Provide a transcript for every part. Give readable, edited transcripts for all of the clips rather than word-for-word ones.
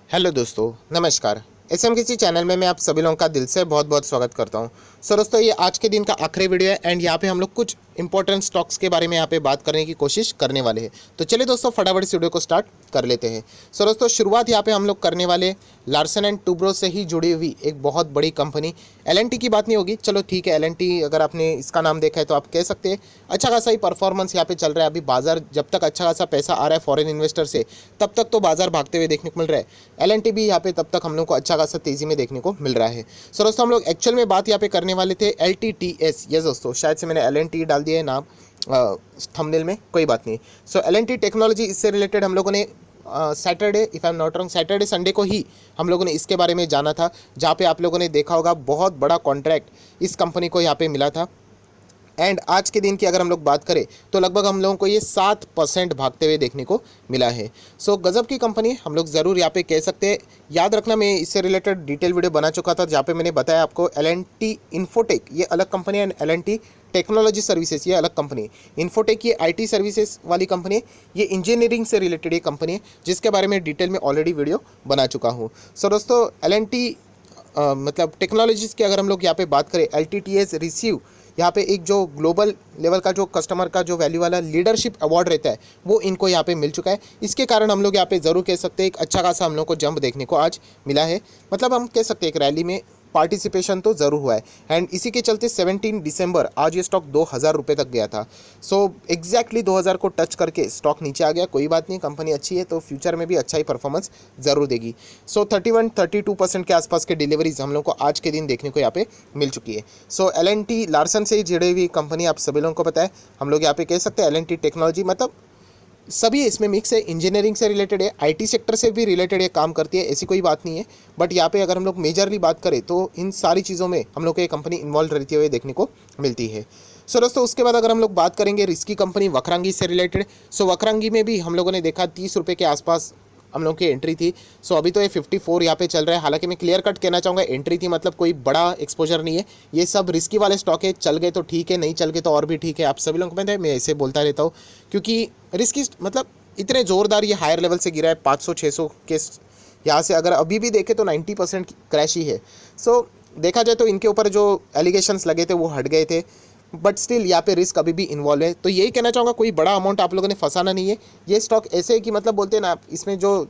Hello दोस्तों, नमस्कार। SMKC channel में मैं आप सभी लोगों का दिल से बहुत बहुत स्वागत करता हूं। सो दोस्तों, ये आज के दिन का आखिरी वीडियो है एंड यहाँ पे हम लोग कुछ इंपॉर्टेंट स्टॉक्स के बारे में यहाँ पे बात करने की कोशिश करने वाले हैं। तो चलिए दोस्तों, फटाफट इस वीडियो को स्टार्ट कर लेते हैं। सो दोस्तों, शुरुआत यहाँ पे हम लोग करने वाले लार्सन एंड टूब्रो से ही जुड़ी हुई एक बहुत बड़ी कंपनी एल की बात नहीं होगी। चलो ठीक है, एल अगर आपने इसका नाम देखा है तो आप कह सकते हैं अच्छा खासा ही परफॉर्मेंस यहाँ पे चल रहा है। अभी बाजार जब तक अच्छा खासा पैसा आ रहा है फॉरेन इन्वेस्टर से, तब तक तो बाजार भागते हुए देखने को मिल रहा है। एल भी यहाँ पे तब तक हम लोग को अच्छा खासा तेजी में देखने को मिल रहा है। सो दोस्तों, हम लोग एक्चुअल में बात यहाँ पे करने वाले थे LTTS। यस दोस्तों, शायद से मैंने LNT डाल दिया है नाम थंबनेल में, कोई बात नहीं। सो LNT टेक्नोलॉजी, इससे रिलेटेड हम लोगों ने Saturday, if I am not wrong, Saturday Sunday को ही हम लोगों ने इसके बारे में जाना था, जहाँ पे आप लोगों ने देखा होगा बहुत बड़ा कॉन्ट्रैक्ट इस कंपनी को यहाँ पे मिला था। एंड आज के दिन की अगर हम लोग बात करें तो लगभग हम लोगों को ये 7% भागते हुए देखने को मिला है। सो गजब की कंपनी हम लोग ज़रूर यहाँ पे कह सकते हैं। याद रखना, मैं इससे रिलेटेड डिटेल वीडियो बना चुका था जहाँ पे मैंने बताया आपको LNT इन्फोटेक ये अलग कंपनी है एंड LNT टेक्नोलॉजी सर्विसेज ये अलग कंपनी है। इन्फोटेक ये IT सर्विसेज वाली कंपनी है, ये इंजीनियरिंग से रिलेटेड ये कंपनी है जिसके बारे में डिटेल में ऑलरेडी वीडियो बना चुका हूँ। सो दोस्तों, LNT मतलब टेक्नोलॉजीज़ की अगर हम लोग यहाँ पे बात करें, LTTS रिसीव यहाँ पे एक जो ग्लोबल लेवल का जो कस्टमर का जो वैल्यू वाला लीडरशिप अवार्ड रहता है वो इनको यहाँ पे मिल चुका है। इसके कारण हम लोग यहाँ पे ज़रूर कह सकते हैं एक अच्छा खासा हम लोग को जंप देखने को आज मिला है। मतलब हम कह सकते हैं एक रैली में पार्टिसिपेशन तो ज़रूर हुआ है एंड इसी के चलते 17 दिसंबर आज ये स्टॉक 2000 रुपये तक गया था। सो एग्जैक्टली 2000 को टच करके स्टॉक नीचे आ गया। कोई बात नहीं, कंपनी अच्छी है तो फ्यूचर में भी अच्छा ही परफॉर्मेंस ज़रूर देगी। सो 31-32% के आसपास के डिलीवरीज हम लोग को आज के दिन देखने को यहाँ पे मिल चुकी है। सो LNT लार्सन से जुड़ी हुई कंपनी आप सभी लोगों को पता है। हम लोग यहाँ पे कह सकते हैं LNT टेक्नोलॉजी मतलब सभी इसमें मिक्स है, इंजीनियरिंग से रिलेटेड है, IT सेक्टर से भी रिलेटेड है, काम करती है, ऐसी कोई बात नहीं है। बट यहाँ पे अगर हम लोग मेजरली बात करें तो इन सारी चीज़ों में हम लोग को ये कंपनी इन्वॉल्व रहती हुए देखने को मिलती है। सो दोस्तों, उसके बाद अगर हम लोग बात करेंगे रिस्की कंपनी वक्रांगी से रिलेटेड, सो वक्रांगी में भी हम लोगों ने देखा 30 रुपये के आसपास हम लोग की एंट्री थी। सो अभी तो ये 54 यहाँ पे चल रहा है। हालांकि मैं क्लियर कट कहना चाहूँगा, एंट्री थी मतलब कोई बड़ा एक्सपोजर नहीं है। ये सब रिस्की वाले स्टॉक है, चल गए तो ठीक है, नहीं चल गए तो और भी ठीक है। आप सभी लोगों को पता है, मैं ऐसे बोलता रहता हूँ क्योंकि रिस्की मतलब इतने ज़ोरदार ये हायर लेवल से गिरा है 500-600 के यहाँ से। अगर अभी भी देखें तो 90% क्रैश ही है। सो देखा जाए तो इनके ऊपर जो एलिगेशंस लगे थे वो हट गए थे, बट स्टिल यहाँ पे रिस्क अभी भी इन्वॉल्व है। तो यही कहना चाहूँगा, कोई बड़ा अमाउंट आप लोगों ने फंसाना नहीं है। ये स्टॉक ऐसे है कि मतलब बोलते हैं ना, इसमें जो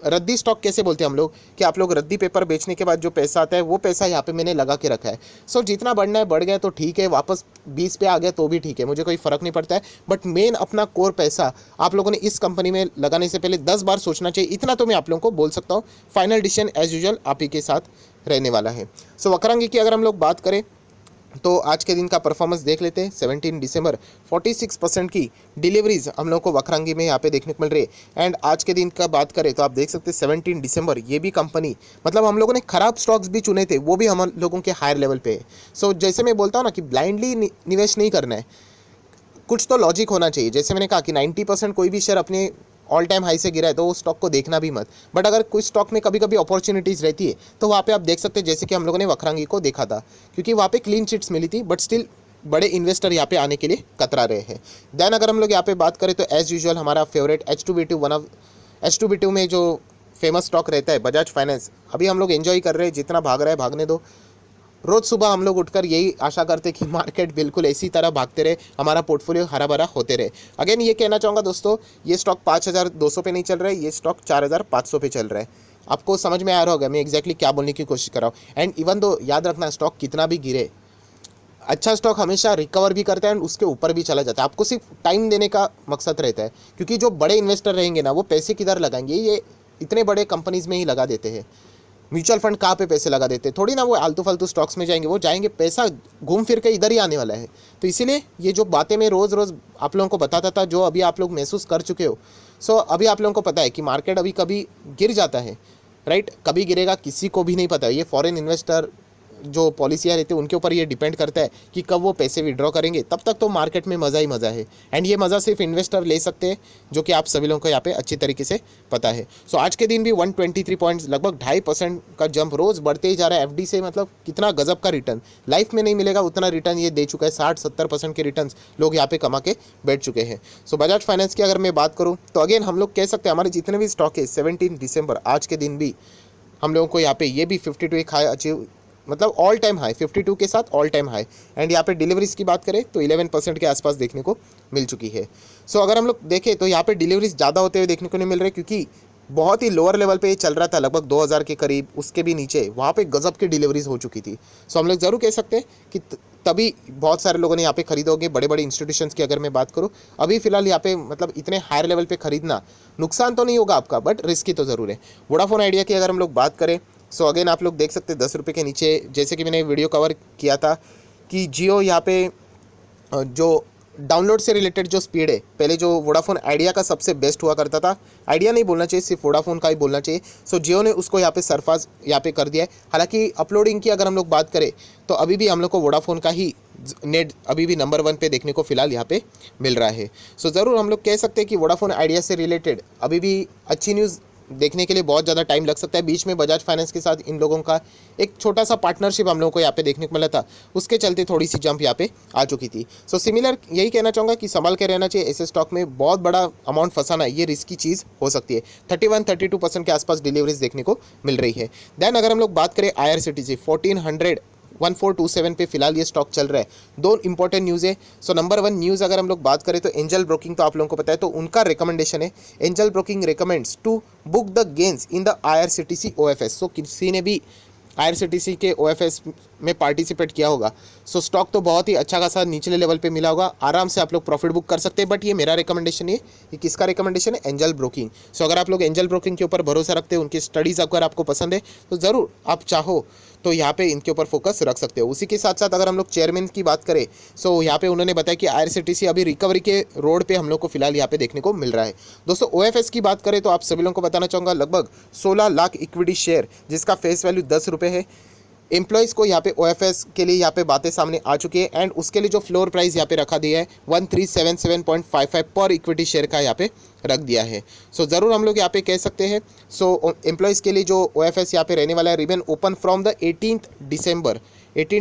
रद्दी स्टॉक कैसे बोलते हैं हम लोग कि आप लोग रद्दी पेपर बेचने के बाद जो पैसा आता है वो पैसा यहाँ पे मैंने लगा के रखा है। सो जितना बढ़ना है बढ़ गया तो ठीक है, वापस 20 पे आ गया तो भी ठीक है, मुझे कोई फ़र्क नहीं पड़ता है। बट मेन अपना कोर पैसा आप लोगों ने इस कंपनी में लगाने से पहले 10 बार सोचना चाहिए। इतना तो मैं आप लोगों को बोल सकता हूँ। फाइनल डिसीजन एज यूजुअल आप ही के साथ रहने वाला है। सो वक्रांगी की अगर हम लोग बात करें तो आज के दिन का परफॉर्मेंस देख लेते हैं। 17 दिसंबर 46% की डिलीवरीज हम लोग को वक्रांगी में यहाँ पे देखने को मिल रही है। एंड आज के दिन का बात करें तो आप देख सकते हैं 17 दिसंबर ये भी कंपनी मतलब हम लोगों ने खराब स्टॉक्स भी चुने थे, वो भी हम लोगों के हायर लेवल पे है। सो जैसे मैं बोलता हूँ ना कि ब्लाइंडली निवेश नहीं करना है, कुछ तो लॉजिक होना चाहिए। जैसे मैंने कहा कि 90% कोई भी शेयर अपने ऑल टाइम हाई से गिरा है तो वो स्टॉक को देखना भी मत। बट अगर कुछ स्टॉक में कभी कभी अपॉर्चुनिटीज़ रहती है तो वहाँ पे आप देख सकते हैं, जैसे कि हम लोगों ने वक्रांगी को देखा था क्योंकि वहाँ पे क्लीन चिट्स मिली थी, बट स्टिल बड़े इन्वेस्टर यहाँ पे आने के लिए कतरा रहे हैं। देन अगर हम लोग यहाँ पे बात करें तो एज यूजुअल हमारा favourite H2B2 one of H2B2 में जो फेमस स्टॉक रहता है बजाज फाइनेंस, अभी हम लोग एंजॉय कर रहे हैं, जितना भाग रहा है भागने दो। रोज़ सुबह हम लोग उठकर यही आशा करते कि मार्केट बिल्कुल इसी तरह भागते रहे, हमारा पोर्टफोलियो हरा भरा होते रहे। अगेन ये कहना चाहूँगा दोस्तों, ये स्टॉक 5200 पे नहीं चल रहा है, ये स्टॉक 4500 पे चल रहा है। आपको समझ में आ रहा होगा मैं एग्जैक्टली क्या बोलने की कोशिश कर रहा हूँ। एंड इवन दो याद रखना, स्टॉक कितना भी गिरे, अच्छा स्टॉक हमेशा रिकवर भी करता है एंड उसके ऊपर भी चला जाता है। आपको सिर्फ टाइम देने का मकसद रहता है, क्योंकि जो बड़े इन्वेस्टर रहेंगे ना वो पैसे किधर लगाएंगे, ये इतने बड़े कंपनीज़ में ही लगा देते हैं। म्यूचुअल फंड कहाँ पे पैसे लगा देते हैं, थोड़ी ना वो आलतू फालतू स्टॉक्स में जाएंगे, वो जाएंगे पैसा घूम फिर के इधर ही आने वाला है। तो इसीलिए ये जो बातें मैं रोज़ रोज़ आप लोगों को बताता था, जो अभी आप लोग महसूस कर चुके हो। सो अभी आप लोगों को पता है कि मार्केट अभी कभी गिर जाता है, राइट, कभी गिरेगा किसी को भी नहीं पता। ये फॉरेन इन्वेस्टर जो पॉलिसियाँ रहती है उनके ऊपर ये डिपेंड करता है कि कब वो पैसे विड्रॉ करेंगे। तब तक तो मार्केट में मज़ा ही मज़ा है, एंड ये मज़ा सिर्फ इन्वेस्टर ले सकते हैं, जो कि आप सभी लोगों को यहाँ पे अच्छी तरीके से पता है। सो आज के दिन भी 123 पॉइंट्स, लगभग 2.5% का जंप रोज़ बढ़ते ही जा रहा है। एफडी से मतलब कितना गजब का रिटर्न लाइफ में नहीं मिलेगा, उतना रिटर्न ये दे चुका है। 60-70% के रिटर्न लोग यहाँ पे कमा के बैठ चुके हैं। सो बजाज फाइनेंस की अगर मैं बात करूँ तो अगेन हम लोग कह सकते हैं हमारे जितने भी स्टॉक है 17 दिसंबर आज के दिन भी हम लोगों को यहाँ पे ये भी 52 एक हाई अचीव, मतलब ऑल टाइम हाई 52 के साथ ऑल टाइम हाई। एंड यहाँ पे डिलीवरीज की बात करें तो 11% के आसपास देखने को मिल चुकी है। सो अगर हम लोग देखें तो यहाँ पे डिलीवरीज ज़्यादा होते हुए देखने को नहीं मिल रहे, क्योंकि बहुत ही लोअर लेवल पे ये चल रहा था, लगभग 2000 के करीब, उसके भी नीचे वहाँ पे गजब की डिलीवरीज हो चुकी थी। सो हम लोग ज़रूर कह सकते हैं कि तभी बहुत सारे लोगों ने यहाँ पे खरीदोगे। बड़े बड़े इंस्टीट्यूशंस की अगर मैं बात करूँ, अभी फिलहाल यहाँ पे मतलब इतने हायर लेवल पे खरीदना नुकसान तो नहीं होगा आपका, बट रिस्की तो ज़रूर है। वोडाफोन आइडिया की अगर हम लोग बात करें, सो अगेन आप लोग देख सकते हैं 10 रुपये के नीचे, जैसे कि मैंने वीडियो कवर किया था कि जियो यहाँ पे जो डाउनलोड से रिलेटेड जो स्पीड है, पहले जो वोडाफोन आइडिया का सबसे बेस्ट हुआ करता था, आइडिया नहीं बोलना चाहिए, सिर्फ वोडाफोन का ही बोलना चाहिए। सो जियो ने उसको यहाँ पे सरफास यहाँ पे कर दिया है। हालांकि अपलोडिंग की अगर हम लोग बात करें तो अभी भी हम लोग को वोडाफोन का ही नेट अभी भी नंबर 1 पे देखने को फिलहाल यहाँ पे मिल रहा है। सो ज़रूर हम लोग कह सकते हैं कि वोडाफोन आइडिया से रिलेटेड अभी भी अच्छी न्यूज़ देखने के लिए बहुत ज़्यादा टाइम लग सकता है। बीच में बजाज फाइनेंस के साथ इन लोगों का एक छोटा सा पार्टनरशिप हम लोगों को यहाँ पे देखने को मिला था, उसके चलते थोड़ी सी जंप यहाँ पे आ चुकी थी। सो सिमिलर यही कहना चाहूँगा कि संभाल के रहना चाहिए। ऐसे स्टॉक में बहुत बड़ा अमाउंट फंसाना ये रिस्की चीज़ हो सकती है। 31-32% के आसपास डिलीवरीज देखने को मिल रही है। देन अगर हम लोग बात करें IRCTC 1427 पे फिलहाल ये स्टॉक चल रहा है। दो इंपॉर्टेंट न्यूज़ है। सो नंबर 1 न्यूज़ अगर हम लोग बात करें तो एंजल ब्रोकिंग, तो आप लोगों को पता है, तो उनका रिकमेंडेशन है, Angel Broking recommends to book the gains in the IRCTC OFS। So किसी ने भी IRCTC के OFS में पार्टिसिपेट किया होगा, सो स्टॉक तो बहुत ही अच्छा खासा निचले लेवल पे मिला होगा, आराम से आप लोग प्रॉफिट बुक कर सकते हैं। बट ये मेरा रिकमेंडेशन नहीं है, ये किसका रिकमेंडेशन है? Angel broking. सो अगर आप लोग एंजल ब्रोकिंग के ऊपर भरोसा रखते हैं, उनकी स्टडीज़ अगर आपको पसंद है तो ज़रूर आप चाहो तो यहाँ पे इनके ऊपर फोकस रख सकते हो। उसी के साथ साथ अगर हम लोग चेयरमैन की बात करें, सो यहाँ पे उन्होंने बताया कि IRCTC अभी रिकवरी के रोड पे हम लोग को फिलहाल यहाँ पे देखने को मिल रहा है। दोस्तों OFS की बात करें तो आप सभी लोगों को बताना चाहूँगा लगभग 16 लाख इक्विटी शेयर, जिसका फेस वैल्यू 10 रुपये है। एम्प्लॉइज़ को यहाँ पे OFS के लिए यहाँ पे बातें सामने आ चुकी है, एंड उसके लिए जो फ्लोर प्राइस यहाँ पे रखा दिया है 1377.55 पर इक्विटी शेयर का यहाँ पे रख दिया है। सो ज़रूर हम लोग यहाँ पे कह सकते हैं, सो एम्प्लॉइज़ के लिए जो OFS यहाँ पे रहने वाला है, remain open from the 18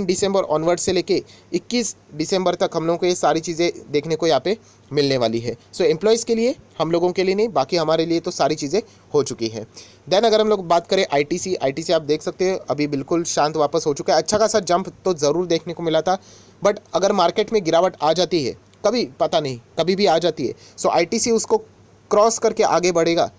December onward से लेके 21 दिसंबर तक हम लोगों को ये सारी चीज़ें देखने को यहाँ पे मिलने वाली है। सो एम्प्लॉइज़ के लिए, हम लोगों के लिए नहीं, बाकी हमारे लिए तो सारी चीज़ें हो चुकी हैं। देन अगर हम लोग बात करें ITC आप देख सकते हैं अभी बिल्कुल शांत वापस हो चुका है। अच्छा खासा जंप तो ज़रूर देखने को मिला था, बट अगर मार्केट में गिरावट आ जाती है, कभी पता नहीं, कभी भी आ जाती है, सो ITC उसको क्रॉस करके आगे बढ़ेगा,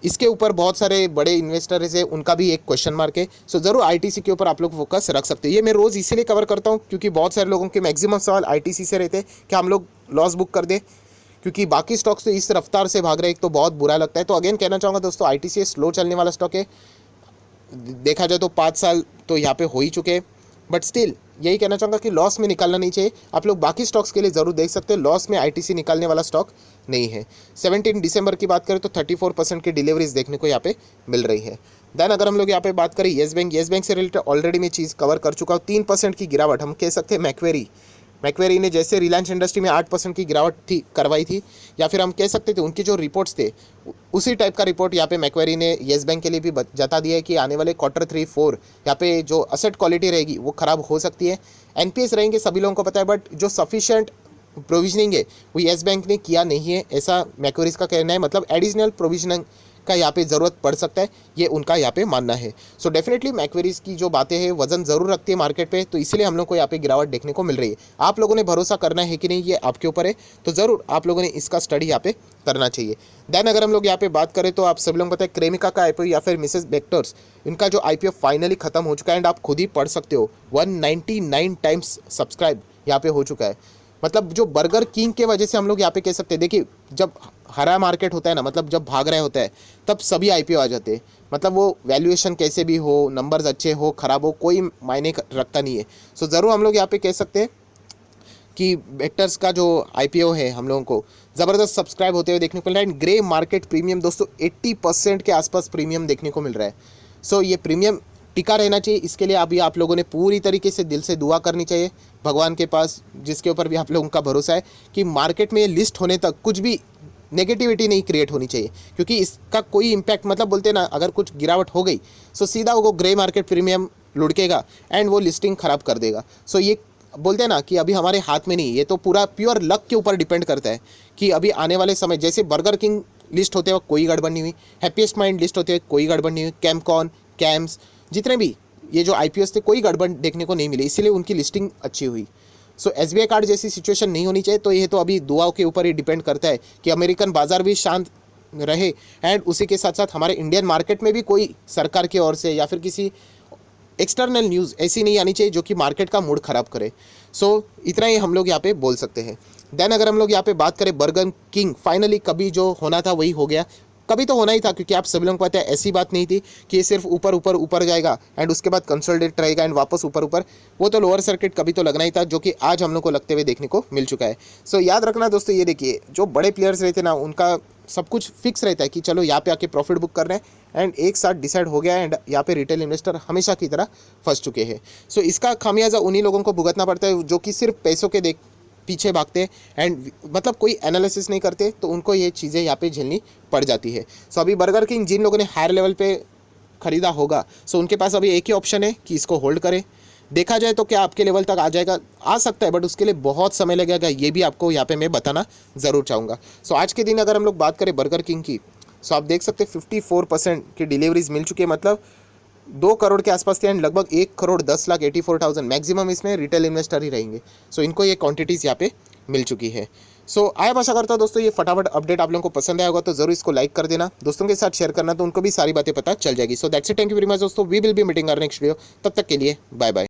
इसके ऊपर बहुत सारे बड़े इन्वेस्टर्स है, उनका भी एक क्वेश्चन मार्क है। सो ज़रूर ITC के ऊपर आप लोग फोकस रख सकते हैं। ये मैं रोज़ इसीलिए कवर करता हूँ क्योंकि बहुत सारे लोगों के मैक्सिमम सवाल ITC से रहते हैं कि हम लोग लॉस बुक कर दें, क्योंकि बाकी स्टॉक्स तो इस रफ्तार से भाग रहे हैं, एक तो बहुत बुरा लगता है। तो अगेन कहना चाहूँगा दोस्तों, ITC स्लो चलने वाला स्टॉक है। देखा जाए तो 5 साल तो यहाँ पे हो ही चुके हैं, बट स्टिल यही कहना चाहूँगा कि लॉस में निकालना नहीं चाहिए। आप लोग बाकी स्टॉक्स के लिए ज़रूर देख सकते हैं, लॉस में ITC निकालने वाला स्टॉक नहीं है। 17 दिसंबर की बात करें तो 34% की डिलीवरीज देखने को यहाँ पे मिल रही है। देन अगर हम लोग यहाँ पे बात करें येस बैंक से रिलेटेड ऑलरेडी मैं चीज़ कवर कर चुका हूँ। 3% की गिरावट हम कह सकते हैं मैक्वेरी ने जैसे रिलायंस इंडस्ट्री में 8% की गिरावट थी करवाई थी, या फिर हम कह सकते थे उनके जो रिपोर्ट्स थे उसी टाइप का रिपोर्ट यहाँ पे मैक्वेरी ने येस बैंक के लिए भी जता दिया है कि आने वाले क्वार्टर 3-4 यहाँ पे जो असेट क्वालिटी रहेगी वो ख़राब हो सकती है। NPS रहेंगे सभी लोगों को पता है, बट जो सफिशिएंट प्रोविजनिंग है वो येस बैंक ने किया नहीं है, ऐसा मैक्वेरीज का कहना है। मतलब एडिशनल प्रोविजनिंग का यहाँ पे ज़रूरत पड़ सकता है, ये उनका यहाँ पे मानना है। सो डेफिनेटली मैक्वेरीज की जो बातें हैं वजन ज़रूर रखती है मार्केट पे, तो इसीलिए हम लोग को यहाँ पे गिरावट देखने को मिल रही है। आप लोगों ने भरोसा करना है कि नहीं, ये आपके ऊपर है, तो ज़रूर आप लोगों ने इसका स्टडी यहाँ पे करना चाहिए। देन अगर हम लोग यहाँ पे बात करें तो आप सब लोग पता है क्रेमिका का IPO या फिर मिसेस बेक्टर्स, इनका जो IPO फाइनली खत्म हो चुका है, एंड आप खुद ही पढ़ सकते हो 199 टाइम्स सब्सक्राइब यहाँ पे हो चुका है। मतलब जो बर्गर किंग के वजह से हम लोग यहाँ पे कह सकते हैं, देखिए जब हरा मार्केट होता है ना, मतलब जब भाग रहा होता है तब सभी IPO आ जाते हैं। मतलब वो वैल्यूएशन कैसे भी हो, नंबर्स अच्छे हो खराब हो, कोई मायने रखता नहीं है। सो ज़रूर हम लोग यहाँ पे कह सकते हैं कि वेक्टर्स का जो IPO है हम लोगों को ज़बरदस्त सब्सक्राइब होते हुए देखने को मिल रहा है। ग्रे मार्केट प्रीमियम दोस्तों 80% के आसपास प्रीमियम देखने को मिल रहा है। सो ये प्रीमियम टिका रहना चाहिए। इसके लिए अभी आप लोगों ने पूरी तरीके से दिल से दुआ करनी चाहिए भगवान के पास, जिसके ऊपर भी आप लोगों का भरोसा है कि मार्केट में ये लिस्ट होने तक कुछ भी नेगेटिविटी नहीं क्रिएट होनी चाहिए, क्योंकि इसका कोई इम्पैक्ट, मतलब बोलते हैं ना, अगर कुछ गिरावट हो गई सो सीधा वो ग्रे मार्केट प्रीमियम लुढ़केगा एंड वो लिस्टिंग ख़राब कर देगा। सो ये बोलते हैं ना कि अभी हमारे हाथ में नहीं, ये तो पूरा प्योर लक के ऊपर डिपेंड करता है कि अभी आने वाले समय, जैसे बर्गर किंग लिस्ट होते वक्त कोई गड़बड़ नहीं हुई, हैप्पीएस्ट माइंड लिस्ट होते हुए कोई गड़बड़ नहीं हुई, कैमकॉन, कैम्स, जितने भी ये जो आईपीओस थे कोई गड़बड़ देखने को नहीं मिली, इसीलिए उनकी लिस्टिंग अच्छी हुई। सो एसबीआई कार्ड जैसी सिचुएशन नहीं होनी चाहिए। तो ये तो अभी दुआओं के ऊपर ही डिपेंड करता है कि अमेरिकन बाजार भी शांत रहे एंड उसी के साथ साथ हमारे इंडियन मार्केट में भी कोई सरकार की ओर से या फिर किसी एक्सटर्नल न्यूज़ ऐसी नहीं आनी चाहिए जो कि मार्केट का मूड ख़राब करे। सो इतना ही हम लोग यहाँ पे बोल सकते हैं। देन अगर हम लोग यहाँ पे बात करें बर्गर किंग, फाइनली कभी जो होना था वही हो गया। कभी तो होना ही था, क्योंकि आप सभी लोगों को पता है ऐसी बात नहीं थी कि ये सिर्फ ऊपर ऊपर ऊपर जाएगा एंड उसके बाद कंसोलिडेट रहेगा एंड वापस ऊपर ऊपर। वो तो लोअर सर्किट कभी तो लगना ही था, जो कि आज हम लोग को लगते हुए देखने को मिल चुका है। सो याद रखना दोस्तों, ये देखिए जो बड़े प्लेयर्स रहते ना, उनका सब कुछ फिक्स रहता है कि चलो यहाँ पे आके प्रॉफिट बुक कर रहे हैं एंड एक साथ डिसाइड हो गया एंड यहाँ पे रिटेल इन्वेस्टर हमेशा की तरह फंस चुके हैं। सो इसका खामियाजा उन्हीं लोगों को भुगतना पड़ता है जो कि सिर्फ पैसों के पीछे भागते एंड मतलब कोई एनालिसिस नहीं करते, तो उनको ये चीज़ें यहाँ पे झेलनी पड़ जाती है। सो अभी बर्गर किंग जिन लोगों ने हायर लेवल पे ख़रीदा होगा, सो उनके पास अभी एक ही ऑप्शन है कि इसको होल्ड करें। देखा जाए तो क्या आपके लेवल तक आ जाएगा, आ सकता है, बट उसके लिए बहुत समय लगेगा, ये भी आपको यहाँ पे मैं बताना ज़रूर चाहूँगा। सो आज के दिन अगर हम लोग बात करें बर्गर किंग की, सो आप देख सकते हैं 54% की डिलीवरीज मिल चुकी है, मतलब 2 करोड़ के आसपास थे एंड लगभग 1,10,84,000 मैक्सिमम इसमें रिटेल इन्वेस्टर ही रहेंगे। सो इनको ये क्वांटिटीज़ यहाँ पे मिल चुकी है। सो आया आशा करता हूँ दोस्तों ये फटाफट अपडेट आप लोगों को पसंद आया होगा, तो जरूर इसको लाइक कर देना, दोस्तों के साथ शेयर करना, तो उनको भी सारी बातें पता चल जाएगी। So that's it, thank you very much दोस्तों, we will be meeting our next video. तब तक के लिए बाय बाय।